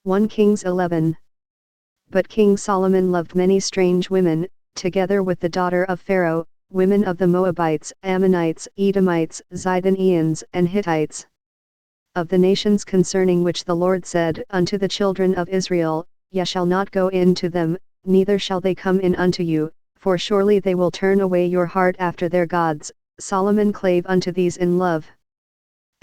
1 Kings 11. But King Solomon loved many strange women, together with the daughter of Pharaoh, women of the Moabites, Ammonites, Edomites, Zidonians, and Hittites. Of the nations concerning which the Lord said unto the children of Israel, Ye shall not go in to them, neither shall they come in unto you, for surely they will turn away your heart after their gods. Solomon clave unto these in love.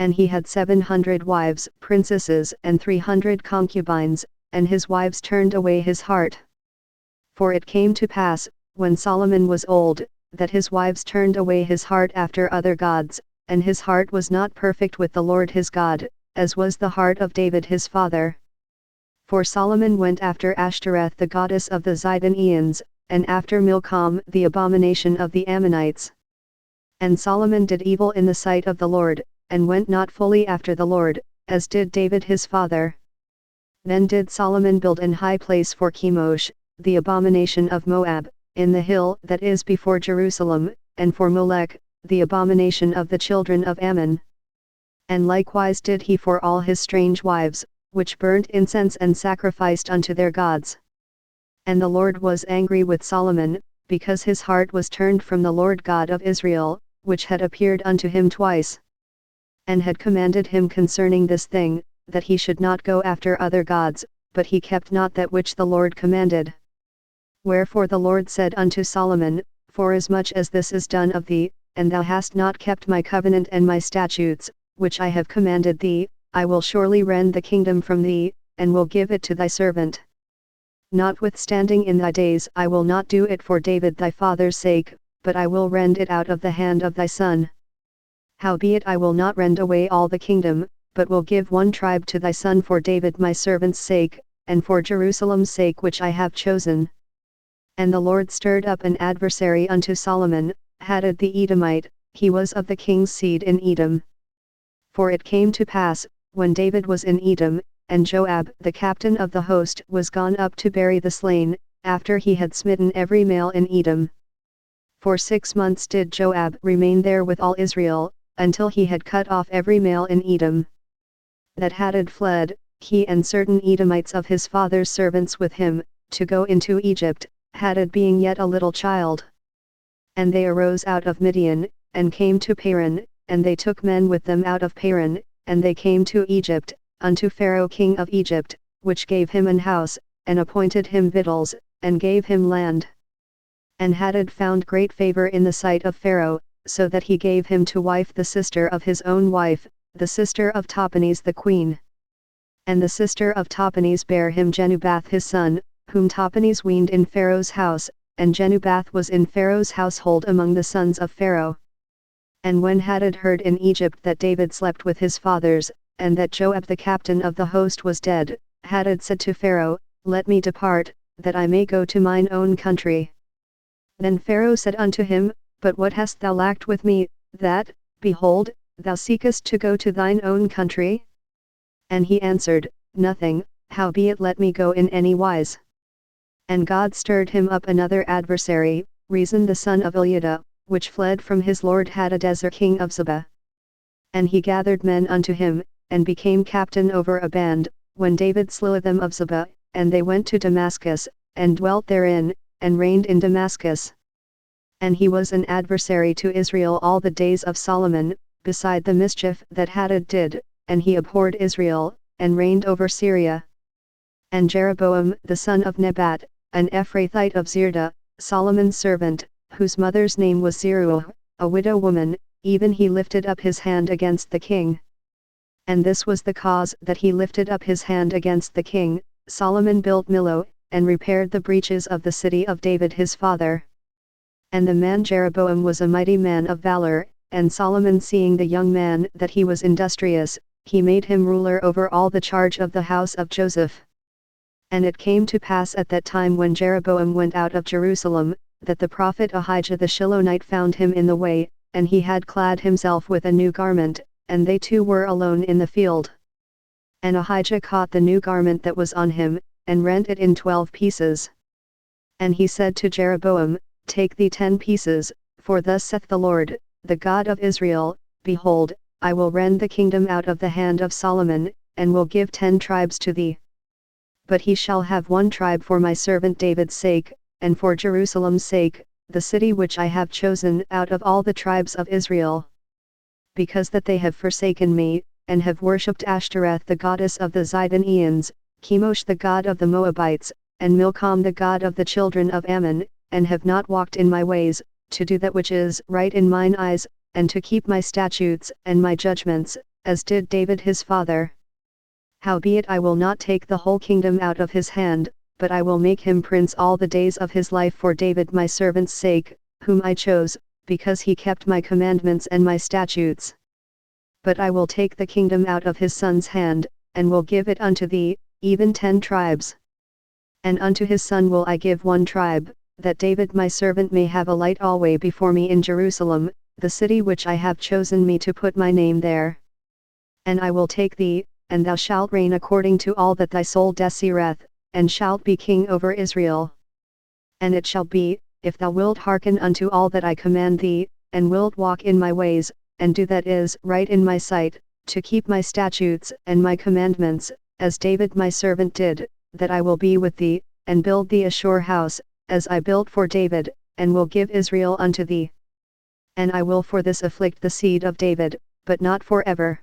And he had 700 wives, princesses, and 300 concubines, and his wives turned away his heart. For it came to pass, when Solomon was old, that his wives turned away his heart after other gods, and his heart was not perfect with the Lord his God, as was the heart of David his father. For Solomon went after Ashtoreth the goddess of the Zidonians, and after Milcom the abomination of the Ammonites. And Solomon did evil in the sight of the Lord, and went not fully after the Lord, as did David his father. Then did Solomon build an high place for Chemosh, the abomination of Moab, in the hill that is before Jerusalem, and for Molech, the abomination of the children of Ammon. And likewise did he for all his strange wives, which burnt incense and sacrificed unto their gods. And the Lord was angry with Solomon, because his heart was turned from the Lord God of Israel, which had appeared unto him twice, and had commanded him concerning this thing, that he should not go after other gods, but he kept not that which the Lord commanded. Wherefore the Lord said unto Solomon, Forasmuch as this is done of thee, and thou hast not kept my covenant and my statutes, which I have commanded thee, I will surely rend the kingdom from thee, and will give it to thy servant. Notwithstanding in thy days I will not do it for David thy father's sake, but I will rend it out of the hand of thy son. Howbeit I will not rend away all the kingdom, but will give one tribe to thy son for David my servant's sake, and for Jerusalem's sake which I have chosen. And the Lord stirred up an adversary unto Solomon, Hadad the Edomite, he was of the king's seed in Edom. For it came to pass, when David was in Edom, and Joab the captain of the host was gone up to bury the slain, after he had smitten every male in Edom. For 6 months did Joab remain there with all Israel, until he had cut off every male in Edom. That Hadad fled, he and certain Edomites of his father's servants with him, to go into Egypt, Hadad being yet a little child. And they arose out of Midian, and came to Paran, and they took men with them out of Paran, and they came to Egypt, unto Pharaoh king of Egypt, which gave him an house, and appointed him victuals, and gave him land. And Hadad found great favor in the sight of Pharaoh, so that he gave him to wife the sister of his own wife, the sister of Tahpenes the queen. And the sister of Tahpenes bare him Genubath his son, whom Tahpenes weaned in Pharaoh's house, and Genubath was in Pharaoh's household among the sons of Pharaoh. And when Hadad heard in Egypt that David slept with his fathers, and that Joab the captain of the host was dead, Hadad said to Pharaoh, Let me depart, that I may go to mine own country. Then Pharaoh said unto him, But what hast thou lacked with me, that, behold, thou seekest to go to thine own country? And he answered, Nothing, howbeit let me go in any wise. And God stirred him up another adversary, Rezon the son of Eliada, which fled from his lord Hadadezer king of Zobah. And he gathered men unto him, and became captain over a band, when David slew them of Zobah, and they went to Damascus, and dwelt therein, and reigned in Damascus. And he was an adversary to Israel all the days of Solomon, beside the mischief that Hadad did, and he abhorred Israel, and reigned over Syria. And Jeroboam the son of Nebat, an Ephrathite of Zerdah, Solomon's servant, whose mother's name was Zeruah, a widow woman, even he lifted up his hand against the king. And this was the cause that he lifted up his hand against the king. Solomon built Millo, and repaired the breaches of the city of David his father. And the man Jeroboam was a mighty man of valor, and Solomon seeing the young man that he was industrious, he made him ruler over all the charge of the house of Joseph. And it came to pass at that time when Jeroboam went out of Jerusalem, that the prophet Ahijah the Shilonite found him in the way, and he had clad himself with a new garment, and they two were alone in the field. And Ahijah caught the new garment that was on him, and rent it in 12 pieces. And he said to Jeroboam, Take thee 10 pieces, for thus saith the Lord, the God of Israel, Behold, I will rend the kingdom out of the hand of Solomon, and will give 10 tribes to thee. But he shall have one tribe for my servant David's sake, and for Jerusalem's sake, the city which I have chosen out of all the tribes of Israel. Because that they have forsaken me, and have worshipped Ashtoreth the goddess of the Zidonians, Chemosh the god of the Moabites, and Milcom the god of the children of Ammon, and have not walked in my ways, to do that which is right in mine eyes, and to keep my statutes and my judgments, as did David his father. Howbeit I will not take the whole kingdom out of his hand, but I will make him prince all the days of his life for David my servant's sake, whom I chose, because he kept my commandments and my statutes. But I will take the kingdom out of his son's hand, and will give it unto thee, even 10 tribes. And unto his son will I give 1 tribe, that David my servant may have a light alway before me in Jerusalem, the city which I have chosen me to put my name there. And I will take thee, and thou shalt reign according to all that thy soul desireth, and shalt be king over Israel. And it shall be, if thou wilt hearken unto all that I command thee, and wilt walk in my ways, and do that is right in my sight, to keep my statutes and my commandments, as David my servant did, that I will be with thee, and build thee a sure house, as I built for David, and will give Israel unto thee. And I will for this afflict the seed of David, but not for ever.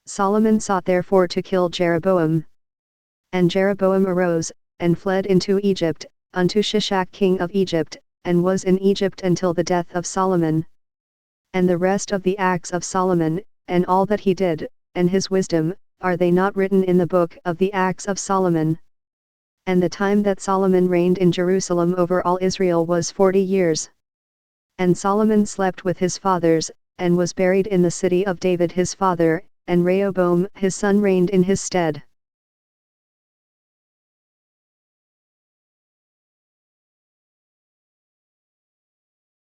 Solomon sought therefore to kill Jeroboam. And Jeroboam arose, and fled into Egypt, unto Shishak king of Egypt, and was in Egypt until the death of Solomon. And the rest of the acts of Solomon, and all that he did, and his wisdom, are they not written in the book of the acts of Solomon? And the time that Solomon reigned in Jerusalem over all Israel was 40 years. And Solomon slept with his fathers, and was buried in the city of David his father, and Rehoboam his son reigned in his stead.